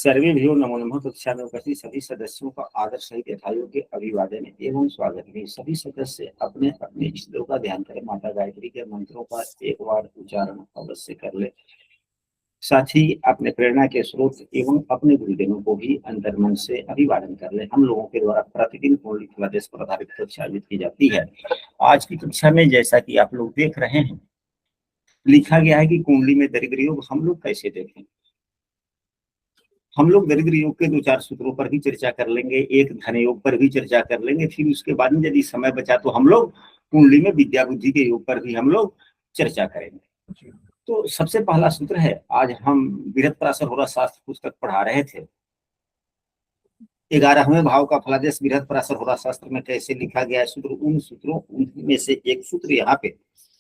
सर्वेभ्यो नमो नमः। कक्षा में उपस्थित सभी सदस्यों का आदर सहित यथायोग्य अभिवादन एवं स्वागत है। सभी सदस्य अपने अपने इष्टों का ध्यान करें। माता गायत्री के मंत्रों का एक बार उच्चारण अवश्य कर ले। साथ ही अपने प्रेरणा के स्रोत एवं अपने गुरुजनों को भी अंतर्मन से अभिवादन कर ले। हम लोगों के द्वारा प्रतिदिन कुंडली फलादेश पर आधारित कक्षा आयोजित की जाती है। आज की कक्षा में जैसा कि आप लोग देख रहे हैं, लिखा गया है कि कुंडली में दरिद्र योग हम लोग कैसे देखें। हम लोग दरिद्र योग के 2-4 सूत्रों पर भी चर्चा कर लेंगे, एक धन योग पर भी चर्चा कर लेंगे। फिर उसके बाद में यदि समय बचा तो हम लोग कुंडली में विद्या बुद्धि के योग पर भी हम लोग चर्चा करेंगे। तो सबसे पहला सूत्र है, आज हम बृहत्पराशर होरा शास्त्र पुस्तक पढ़ा रहे थे। 11वें भाव का फलादेश बृहत्पराशर होरा शास्त्र में कैसे लिखा गया है सूत्र, उन सूत्रों में से एक सूत्र यहाँ पे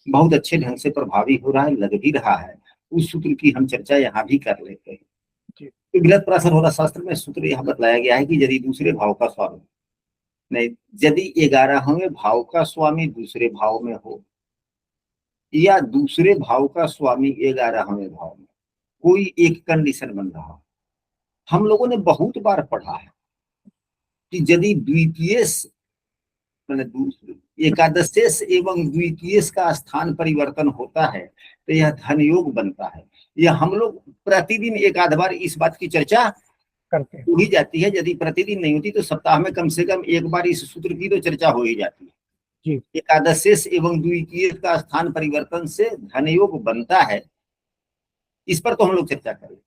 बहुत अच्छे ढंग से प्रभावी हो रहा है, लग भी रहा है। उस सूत्र की हम चर्चा यहाँ भी कर लेते हैं। तो बृहत्पराशर होरा शास्त्र में सूत्र यह बतलाया गया है कि यदि दूसरे भाव का स्वामी नहीं, यदि 11वें भाव का स्वामी दूसरे भाव में हो या दूसरे भाव का स्वामी 11वें भाव में, कोई एक कंडीशन बन रहा हो। हम लोगों ने बहुत बार पढ़ा है कि यदि द्वितीय एकादशेश एवं द्वितीय का स्थान परिवर्तन होता है तो यह धन योग बनता है। यह हम लोग प्रतिदिन एक आध बार इस बात की चर्चा करते हैं, हो ही जाती है। यदि प्रतिदिन नहीं होती तो सप्ताह में कम से कम एक बार इस सूत्र की तो चर्चा हो ही जाती है। एकादशेश एवं द्वितीय का स्थान परिवर्तन से धन योग बनता है, इस पर तो हम लोग चर्चा करें।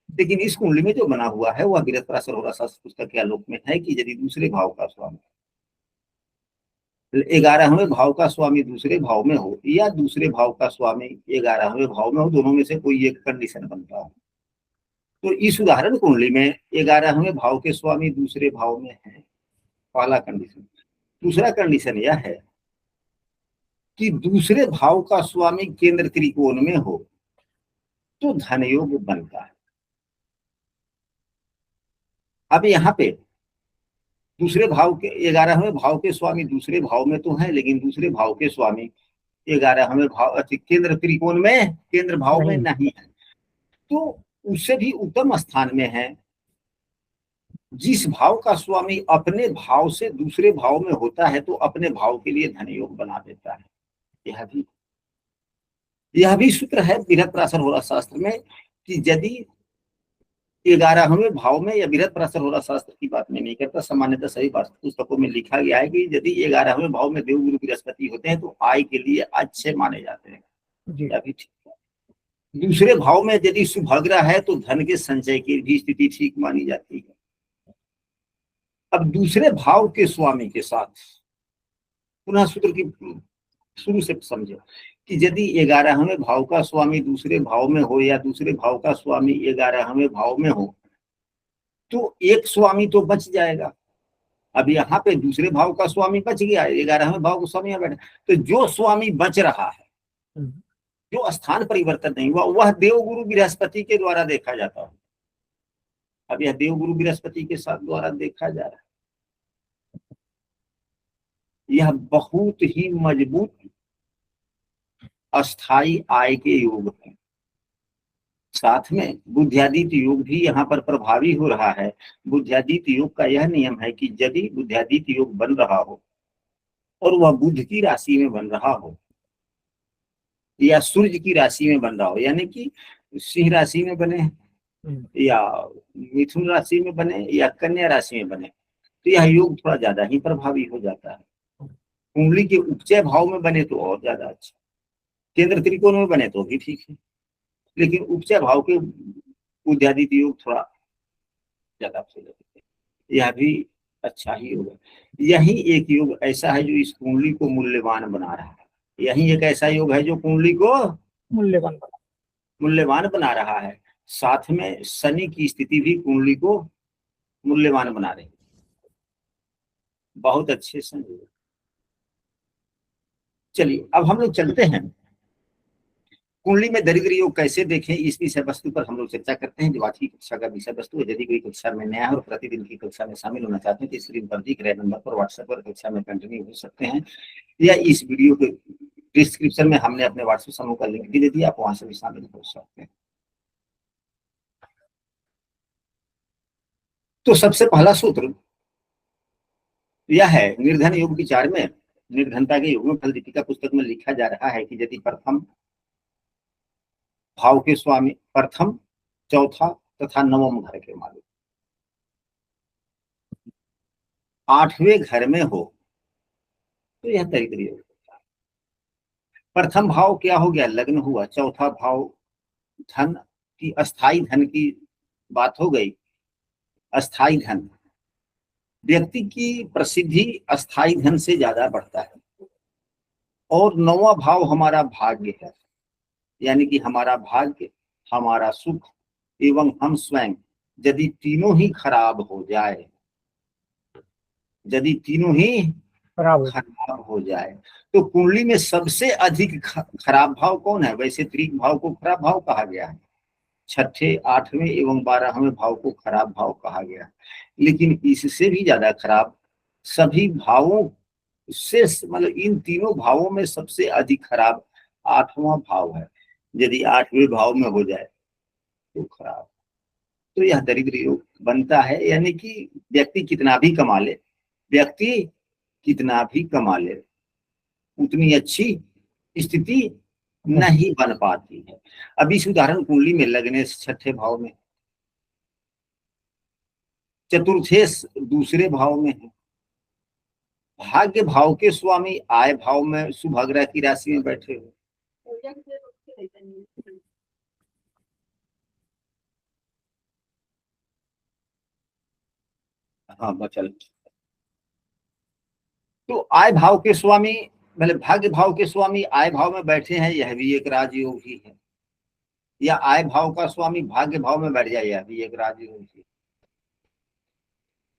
लेकिन इस कुंडली में जो बना हुआ है वह बृहत्पराशर होरा शास्त्र पुस्तक के आलोक में है कि यदि दूसरे भाव का स्वामी 11वें भाव का स्वामी दूसरे भाव में हो या दूसरे भाव का स्वामी 11वें भाव में हो, दोनों में से कोई एक कंडीशन बनता हो। तो इस उदाहरण कुंडली में 11वें भाव के स्वामी दूसरे भाव में है, पहला कंडीशन। दूसरा कंडीशन यह है कि दूसरे भाव का स्वामी केंद्र त्रिकोण में हो तो धन योग बनता है। अब यहाँ पे दूसरे भाव के 11वें भाव के स्वामी दूसरे भाव में तो है, लेकिन दूसरे भाव के स्वामी 11वें भाव केंद्र त्रिकोण में केंद्र भाव में नहीं है, तो उससे भी उत्तम स्थान में है। जिस भाव का स्वामी अपने भाव से दूसरे भाव में होता है तो अपने भाव के लिए धन योग बना देता है। यह भी सूत्र है बृहत्पराशर होरा शास्त्र में कि यदि 11वें भाव में, या बृहत्पराशर होरा शास्त्र की बात मैं नहीं करता, सामान्यतः सभी पुस्तकों में लिखा गया है कि यदि 11वें भाव में देव गुरु बृहस्पति होते हैं तो आय के लिए अच्छे माने जाते हैं। यह भी ठीक है। दूसरे भाव में यदि शुभग्रह है तो धन के संचय की भी स्थिति ठीक मानी जाती है। अब दूसरे भाव के स्वामी के साथ पुनः सूत्र की शुरू से समझो कि यदि 11वें भाव का स्वामी दूसरे भाव में हो या दूसरे भाव का स्वामी 11वें भाव में हो तो एक स्वामी तो बच जाएगा। अब यहाँ पे दूसरे भाव का स्वामी बच गया, 11वें भाव का स्वामी बैठा, तो जो स्वामी बच रहा है, जो स्थान परिवर्तन नहीं हुआ, वह देवगुरु बृहस्पति के द्वारा देखा जाता है। अब यह देवगुरु बृहस्पति के साथ द्वारा देखा जा रहा है। यह बहुत ही मजबूत अस्थाई आय के योग है। साथ में बुद्ध्यादित्य योग भी यहाँ पर प्रभावी हो रहा है। बुद्ध्यादित्य योग का यह नियम है कि यदि बुद्ध्यादित्य योग बन रहा हो और वह बुध की राशि में बन रहा हो या सूर्य की राशि में बन रहा हो, यानी कि सिंह राशि में बने या मिथुन राशि में बने या कन्या राशि में बने, तो यह योग थोड़ा ज्यादा ही प्रभावी हो जाता है। कुंडली के उपचय भाव में बने तो और ज्यादा अच्छा, केंद्र त्रिकोण में बने तो भी ठीक है, लेकिन उपचय भाव के बुद्ध्यादित्य योग थोड़ा ज्यादा फल देते हैं। यह भी अच्छा ही होगा। यही एक योग ऐसा है जो इस कुंडली को मूल्यवान बना रहा है। यही एक ऐसा योग है जो कुंडली को मूल्यवान बना रहा है। साथ में शनि की स्थिति भी कुंडली को मूल्यवान बना रही है। बहुत अच्छे संयोग। चलिए अब हम लोग चलते हैं कुंडली में दरिद्र योग कैसे देखें, इस विषय वस्तु पर हम लोग चर्चा करते हैं, जो आज की कक्षा का विषय वस्तु है। यदि कोई कक्षा में नया है और प्रतिदिन की कक्षा में शामिल होना चाहते हैं तो स्क्रीन पर दिख रहे नंबर पर व्हाट्सएप पर कक्षा में कंटिन्यू हो सकते हैं, या इस वीडियो के डिस्क्रिप्शन में हमने अपने व्हाट्सएप समूह का लिंक भी दे दिया, आप वहां से भी शामिल हो सकते हैं। तो सबसे पहला सूत्र यह है, निर्धन योग विचार में, निर्धनता के योग में फल दीपिका पुस्तक में लिखा जा रहा है कि यदि प्रथम भाव के स्वामी, प्रथम, चौथा तथा नवम घर के मालिक आठवें घर में हो तो यह दरिद्र योग। प्रथम भाव क्या हो गया, लग्न हुआ। चौथा भाव धन की, अस्थाई धन की बात हो गई। अस्थाई धन, व्यक्ति की प्रसिद्धि अस्थाई धन से ज्यादा बढ़ता है। और नौवां भाव हमारा भाग्य है, यानी कि हमारा भाग्य, हमारा सुख एवं हम स्वयं, यदि तीनों ही खराब हो जाए, यदि तीनों ही खराब हो जाए तो कुंडली में सबसे अधिक खराब भाव कौन है। वैसे त्रिक भाव को खराब भाव कहा गया है, छठे, आठवें एवं 12वें भाव को खराब भाव कहा गया है, लेकिन इससे भी ज्यादा खराब सभी भावों से, मतलब इन तीनों भावों में सबसे अधिक खराब 8वां भाव है। यदि 8वें भाव में हो जाए तो खराब, तो यह दरिद्र योग बनता है। यानी कि व्यक्ति कितना भी कमा ले, व्यक्ति कितना भी कमा ले, उतनी अच्छी स्थिति नहीं बन पाती है। अब इस उदाहरण कुंडली में लगने छठे भाव में, चतुर्थेश दूसरे भाव में है, भाग्य भाव के स्वामी आय भाव में शुभ ग्रह की राशि में बैठे हो। हाँ बचल, तो आय भाव के स्वामी, मतलब भाग्य भाव के स्वामी आय भाव में बैठे हैं, यह भी एक राजयोग ही है। या आय भाव का स्वामी भाग्य भाव में बैठ जाए, यह भी एक राजयोग ही है।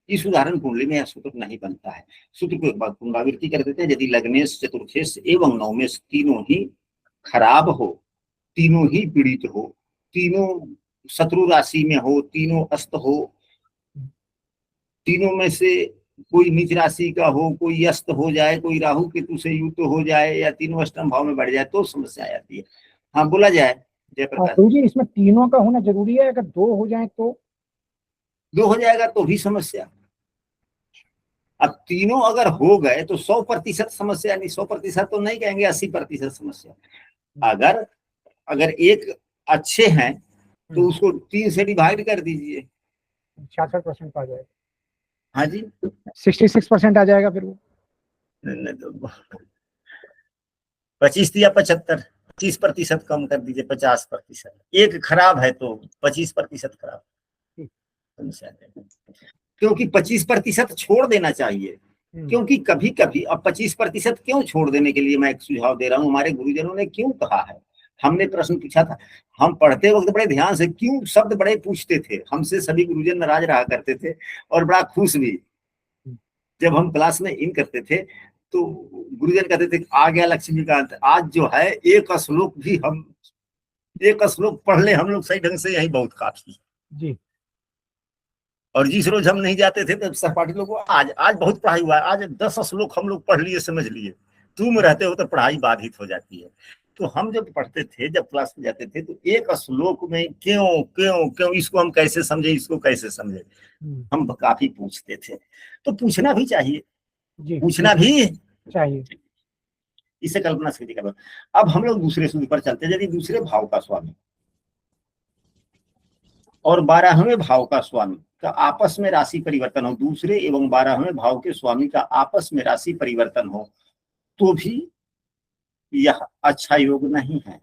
इस उदाहरण कुंडली में यह सूत्र नहीं बनता है। सूत्र को एक बार पुनरावृत्ति कर देते हैं। यदि लग्नेश, चतुर्थेश एवं नवमेश तीनों ही खराब हो, तीनों ही पीड़ित हो, तीनों शत्रु राशि में हो, तीनों अस्त हो, तीनों में से कोई नीच राशि का हो, कोई अस्त हो जाए, कोई राहु केतु से युक्त हो जाए, या तीनों अष्टम भाव में बढ़ जाए तो समस्या आती है। हाँ बोला जाए जयप्रकाश जी। इसमें तीनों का होना जरूरी है, अगर दो हो जाए तो? दो हो जाएगा तो भी समस्या। अब तीनों अगर हो गए तो 100% समस्या नहीं, 100% तो नहीं कहेंगे, 80% समस्या। अगर एक अच्छे हैं तो उसको 3 से डिवाइड कर दीजिए, 66% आ जाएगा। हाँ जी, 66% आ जाएगा फिर वो। 25 या 75, 30% कम कर दीजिए, 50%। एक खराब है तो 25% खराब, क्योंकि 25% छोड़ देना चाहिए। क्योंकि कभी कभी, अब 25% क्यों छोड़ देने के लिए मैं एक सुझाव दे रहा हूँ, हमारे गुरुजनों ने क्यों कहा है। हमने प्रश्न पूछा था, हम पढ़ते वक्त बड़े ध्यान से क्यों शब्द बड़े पूछते थे, हमसे सभी गुरुजन नाराज रहा करते थे और बड़ा खुश भी। जब हम क्लास में इन करते थे तो गुरुजन कहते थे आ गया लक्ष्मीकांत, आज जो है एक श्लोक भी हम, एक श्लोक पढ़ ले हम लोग सही ढंग से, यही बहुत काफी जी। और जिस रोज हम नहीं जाते थे तब सहपाठी लोग आज बहुत पढ़ाई हुआ है, आज 10 श्लोक हम लोग पढ़ लिए, समझ लिए। तुम रहते हो तो पढ़ाई बाधित हो जाती है। तो हम जब पढ़ते थे, जब क्लास में जाते थे, तो एक श्लोक में क्यों क्यों क्यों, इसको हम कैसे समझे, इसको कैसे समझे, हम काफी पूछते थे। तो पूछना भी चाहिए जी, पूछना भी चाहिए, इसे कल्पना शक्ति का। अब हम लोग दूसरे सूत्र पर चलते हैं। यदि दूसरे भाव का स्वामी और 12वें भाव का स्वामी का आपस में राशि परिवर्तन हो, दूसरे एवं 12वें भाव के स्वामी का आपस में राशि परिवर्तन हो, तो भी यह अच्छा योग नहीं है।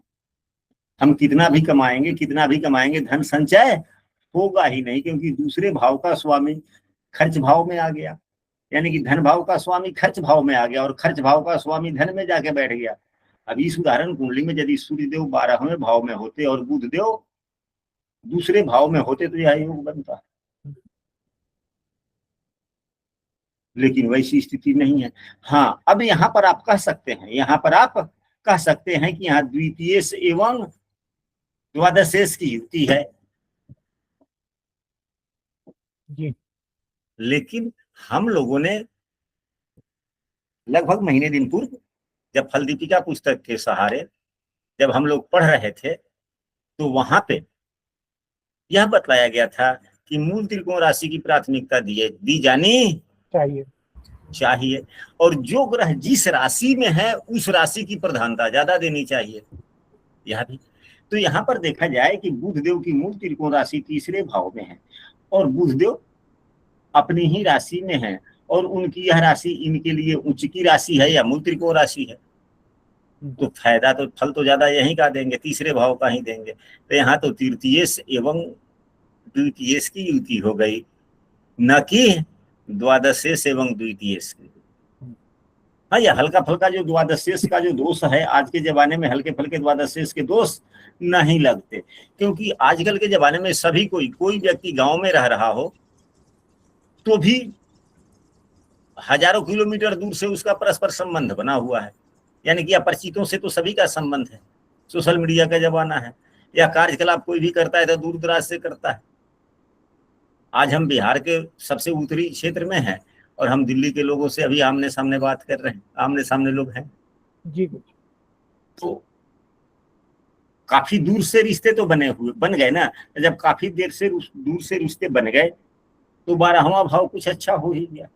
हम कितना भी कमाएंगे धन संचय होगा ही नहीं, क्योंकि दूसरे भाव का स्वामी खर्च भाव में आ गया, यानी कि धन भाव का स्वामी खर्च भाव में आ गया और खर्च भाव का स्वामी धन में जाके बैठ गया। अब इस उदाहरण कुंडली में यदि सूर्यदेव 12वें भाव में होते और बुध देव दूसरे भाव में होते तो यह योग बनता, लेकिन वैसी स्थिति नहीं है। हाँ, अब यहाँ पर आप कह सकते हैं, कि यहाँ द्वितीय एवं द्वादशेश की युक्ति है जी। लेकिन हम लोगों ने लगभग महीने दिन पूर्व जब फल दीपिका पुस्तक के सहारे जब हम लोग पढ़ रहे थे, तो वहां पे यह बताया गया था कि मूल त्रिकोण राशि की प्राथमिकता दी जानी चाहिए और जो ग्रह जिस राशि में है उस राशि की प्रधानता ज्यादा देनी चाहिए। यह भी तो यहाँ पर देखा जाए कि बुधदेव की मूल त्रिकोण राशि तीसरे भाव में है और बुधदेव अपनी ही राशि में है और उनकी यह राशि इनके लिए उच्च की राशि है या मूल त्रिकोण राशि है, तो फायदा तो फल तो ज्यादा यहीं का देंगे, तीसरे भाव का ही देंगे। तो यहाँ तो तृतीयेश एवं द्वितीयेश की युति हो गई, न कि द्वादशेश एवं द्वितीयेश की। हाँ, यह हल्का फल्का जो द्वादशेश का जो दोष है, आज के जमाने में हल्के फल्के द्वादशेश के दोष नहीं लगते, क्योंकि आजकल के जमाने में सभी कोई व्यक्ति गांव में रह रहा हो तो भी हजारों किलोमीटर दूर से उसका परस्पर संबंध बना हुआ है, यानी कि अपरिचितों से तो सभी का संबंध है। सोशल मीडिया का जमाना है, या कार्यकलाप कोई भी करता है तो दूर दराज से करता है। आज हम बिहार के सबसे उत्तरी क्षेत्र में हैं और हम दिल्ली के लोगों से अभी आमने सामने बात कर रहे हैं, आमने सामने लोग हैं जी। तो काफी दूर से रिश्ते तो बन गए ना। जब काफी दूर से रिश्ते बन गए तो 12वां भाव कुछ अच्छा हो ही गया।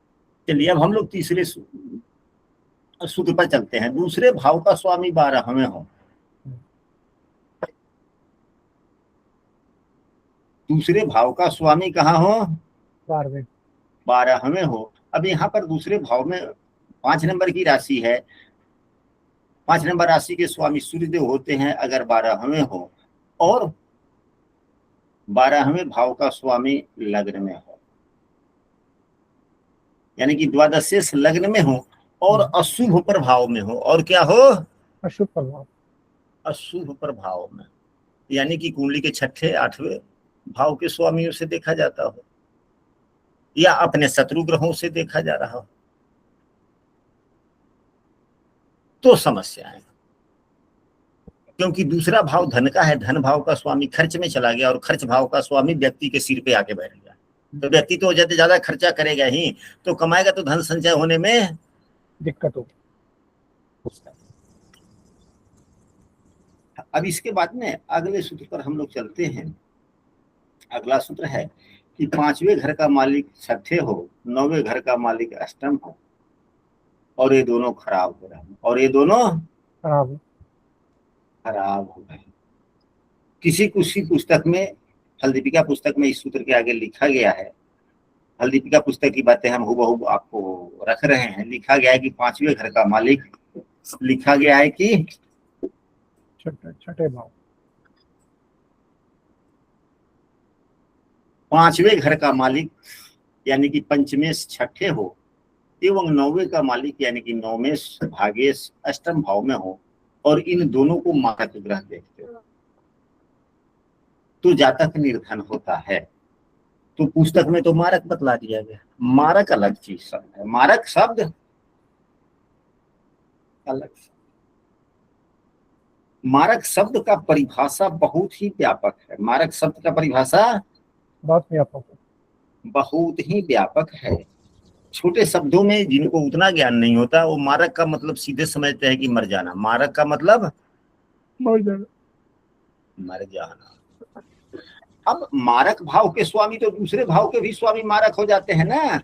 चलिए अब हम लोग तीसरे सूत्र पर चलते हैं। दूसरे भाव का स्वामी 12वें हो, दूसरे भाव का स्वामी कहाँ हो? 12वें हो। अब यहाँ पर दूसरे भाव में 5 नंबर की राशि है, 5 नंबर राशि के स्वामी सूर्यदेव होते हैं अगर 12वें हो, और 12वें भाव का स्वामी लग्न में हो, यानी कि द्वादशेश लग्न में हो और अशुभ प्रभाव में हो। और क्या हो? अशुभ प्रभाव, अशुभ प्रभाव में, यानी कि कुंडली के 6ठे 8वें भाव के स्वामियों से देखा जाता हो या अपने शत्रु ग्रहों से देखा जा रहा हो तो समस्या है, क्योंकि दूसरा भाव धन का है। धन भाव का स्वामी खर्च में चला गया और खर्च भाव का स्वामी व्यक्ति के सिर पे आके बैठ गया, तो व्यक्ति तो ज्यादा खर्चा करेगा ही, तो कमाएगा तो धन संचय होने में दिक्कत होगी। अब इसके बाद में अगले सूत्र पर हम लोग चलते हैं। अगला सूत्र है कि 5वें घर का मालिक 6ठे हो, 9वें घर का मालिक अष्टम हो और ये दोनों खराब हो रहे हैं, और ये दोनों खराब हो रहे हैं। किसी पुस्तक में, हलदीपिका पुस्तक में इस सूत्र के आगे लिखा गया है, हलदीपिका पुस्तक की बातें हम हूबहू आपको रख रहे हैं। लिखा गया है कि 5वें घर का मालिक, लिखा गया है कि 6ठे भाव, 5वें घर का मालिक यानी कि पंचमेश 6ठे हो एवं 9वें का मालिक यानी कि नौमेश भागेश अष्टम भाव में हो और इन दोनों को मारक ग्रह देखते हो तो जातक निर्धन होता है। तो पुस्तक में तो मारक बतला दिया गया, मारक अलग चीज शब्द है, मारक शब्द अलग। मारक शब्द का परिभाषा बहुत ही व्यापक है, मारक शब्द का परिभाषा बहुत ही व्यापक है। छोटे शब्दों में जिनको उतना ज्ञान नहीं होता वो मारक का मतलब सीधे समझते हैं कि मर जाना। मारक का मतलब मर जाना। अब मारक भाव के स्वामी तो दूसरे भाव के भी स्वामी मारक हो जाते हैं ना।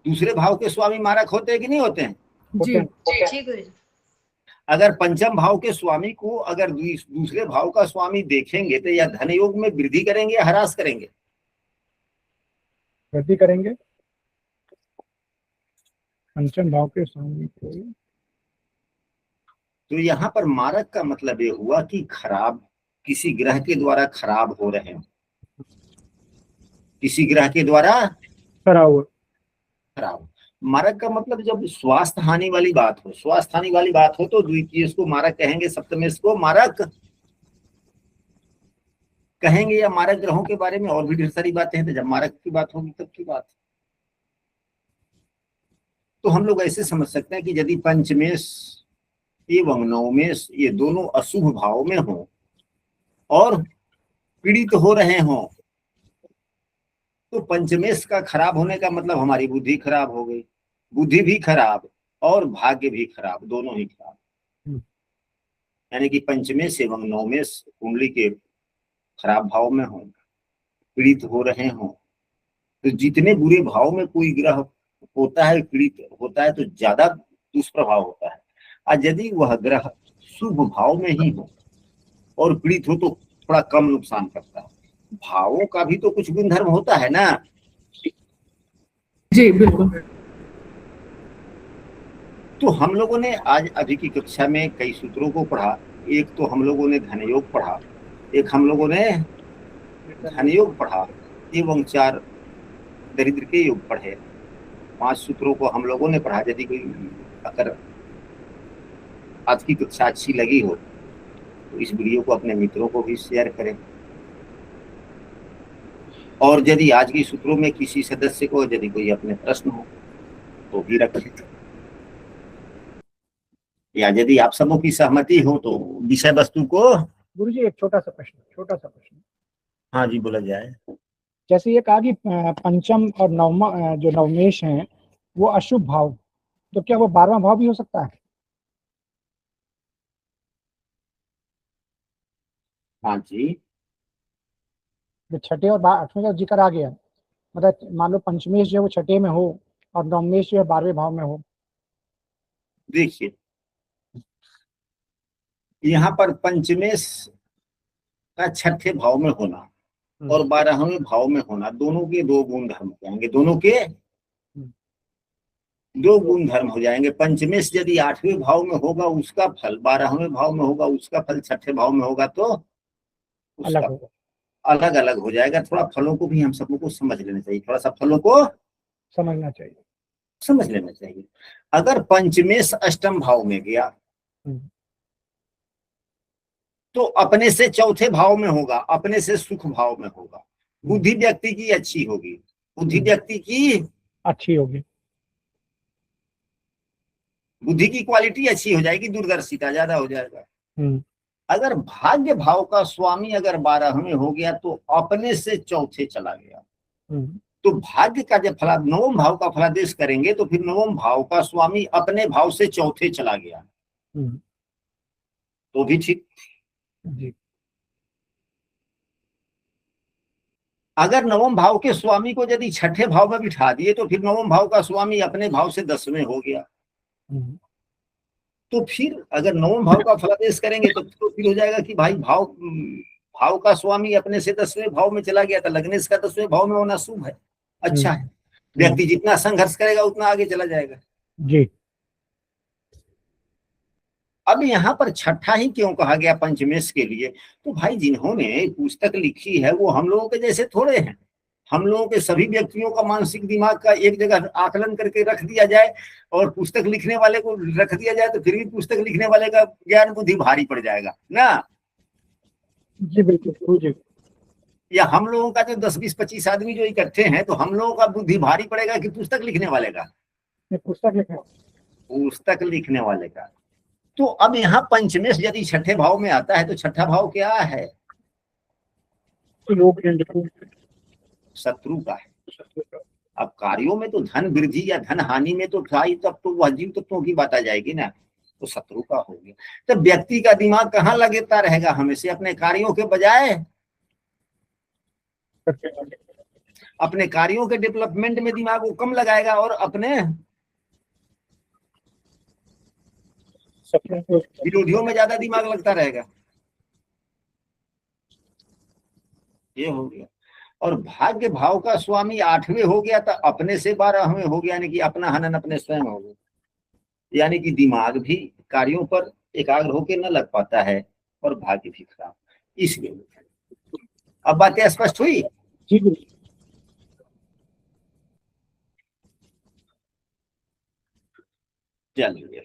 दूसरे भाव के स्वामी मारक होते हैं कि नहीं होते हैं? जी जी। अगर पंचम भाव के स्वामी को अगर दूसरे भाव का स्वामी देखेंगे तो या धन योग में वृद्धि करेंगे या ह्रास करेंगे? वृद्धि करेंगे। पंचम भाव के स्वामी को, तो यहाँ पर मारक का मतलब ये हुआ कि खराब, किसी ग्रह के द्वारा खराब हो रहे हैं, किसी ग्रह के द्वारा खराब। मारक का मतलब जब स्वास्थ्य हानि वाली बात हो, स्वास्थ्य हानि वाली बात हो तो द्वितीय को मारक कहेंगे, सप्तमेश को मारक कहेंगे, या मारक ग्रहों के बारे में और भी ढेर सारी बातें हैं। तो जब मारक की बात होगी तब की बात। तो हम लोग ऐसे समझ सकते हैं कि यदि पंचमेश एवं नवमेश ये दोनों अशुभ भाव में हो और पीड़ित हो रहे हो तो पंचमेश का खराब होने का मतलब हमारी बुद्धि खराब हो गई, बुद्धि भी खराब और भाग्य भी खराब, दोनों ही खराब। यानी कि पंचमेश एवं नवमेश कुंडली के खराब भाव में हो, पीड़ित हो रहे हो, तो जितने बुरे भाव में कोई ग्रह होता है, पीड़ित होता है, तो ज्यादा दुष्प्रभाव होता है। और यदि वह ग्रह शुभ भाव में ही हो और पीड़ित हो तो थोड़ा कम नुकसान करता है। भावों का भी तो कुछ गुणधर्म होता है ना। जी बिल्कुल। तो हम लोगों ने आज अभी की कक्षा में कई सूत्रों को पढ़ा। एक तो हम लोगों ने धन योग पढ़ा, एक हम लोगों ने धन योग पढ़ा एवं 4 दरिद्र के योग पढ़े। 5 सूत्रों को हम लोगों ने पढ़ा। यदि कोई अगर आज की कक्षा अच्छी लगी हो तो इस वीडियो को अपने मित्रों को भी शेयर करें। और यदि आज की सूत्रों में किसी सदस्य को यदि कोई अपने प्रश्न हो तो भी रखें, या यदि आप सबों की सहमति हो तो विषय वस्तु को। गुरुजी एक छोटा सा प्रश्न। हाँ जी, बोला जाए। जैसे ये कहा कि पंचम और नवमा जो नवमेश हैं वो अशुभ भाव, तो क्या वो 12वां भाव भी हो सकता है? हाँ जी, जो छठे और 8वें का जिक्र आ गया, मतलब मान लो पंचमेश जो है वो छठे में हो और नवमेश जो है 12वें भाव में हो। देखिए यहाँ पर पंचमेश का छठे भाव में होना और 12वें भाव में होना, दोनों के 2 गुण धर्म हो जाएंगे। दोनों के 2 गुण धर्म हो जाएंगे। पंचमेश यदि 8वें भाव में होगा उसका फल 12वें भाव में होगा, उसका फल छठे भाव में होगा, तो अलग उसका होगा, अलग अलग हो जाएगा। थोड़ा फलों को भी हम सबको को समझ लेना चाहिए, थोड़ा सा फलों को समझना चाहिए। समझ लेना चाहिए। अगर पंचमेश अष्टम भाव में गया तो अपने से चौथे भाव में होगा, अपने से सुख भाव में होगा। बुद्धि व्यक्ति की अच्छी होगी, बुद्धि व्यक्ति की अच्छी होगी, बुद्धि की क्वालिटी अच्छी हो जाएगी, दूरदर्शिता ज्यादा हो जाएगा। अगर भाग्य भाव का स्वामी अगर 12वें हो गया तो अपने से चौथे चला गया, तो भाग्य का जब फला नवम भाव का फलादेश करेंगे तो फिर नवम भाव का स्वामी अपने भाव से चौथे चला गया तो भी ठीक। अगर नवम भाव के स्वामी को यदि छठे भाव में बिठा दिए तो फिर नवम भाव का स्वामी अपने भाव से 10वें हो गया, तो फिर अगर नवम भाव का फलादेश करेंगे तो फिर हो जाएगा कि भाई भाव का स्वामी अपने से 10वें भाव में चला गया, तो लग्नेश का 10वें भाव में होना शुभ है, अच्छा है। व्यक्ति जितना संघर्ष करेगा उतना आगे चला जाएगा जी। अब यहाँ पर छठा ही क्यों कहा गया पंचमेश के लिए? तो भाई जिन्होंने पुस्तक लिखी है वो हम लोगों के जैसे थोड़े हैं। हम लोगों के सभी व्यक्तियों का मानसिक दिमाग का एक जगह आकलन करके रख दिया जाए और पुस्तक लिखने वाले को रख दिया जाए तो फिर भी पुस्तक लिखने वाले का ज्ञान बुद्धि भारी पड़ जाएगा ना। जी बिल्कुल जी। या हम लोगों का जो 10, 20, 25 आदमी जो इकट्ठे हैं तो हम लोगों का बुद्धि भारी पड़ेगा कि पुस्तक लिखने वाले का? पुस्तक लिखने वाले का। तो अब यहाँ पंचमेश यदि छठे भाव में आता है तो छठा भाव क्या है? शत्रु का है। अब कार्यों में तो धन वृद्धि या धन हानि में तो तब तो वह जीव तत्वों की बात आ जाएगी ना, तो शत्रु का हो गया। तो व्यक्ति का दिमाग कहाँ लगता रहेगा? हमेशा अपने कार्यों के बजाय अपने कार्यों के डेवलपमेंट में दिमाग को कम लगाएगा और अपने विरोधियों में ज्यादा दिमाग लगता रहेगा। ये हो गया। और भाग्य भाव का स्वामी 8वें हो गया तो अपने से 12वें हो गया, यानी कि अपना हनन अपने स्वयं हो गया, यानी कि दिमाग भी कार्यों पर एकाग्र होकर न लग पाता है और भाग्य भी खराब। इसलिए अब बातें स्पष्ट हुई? चलिए।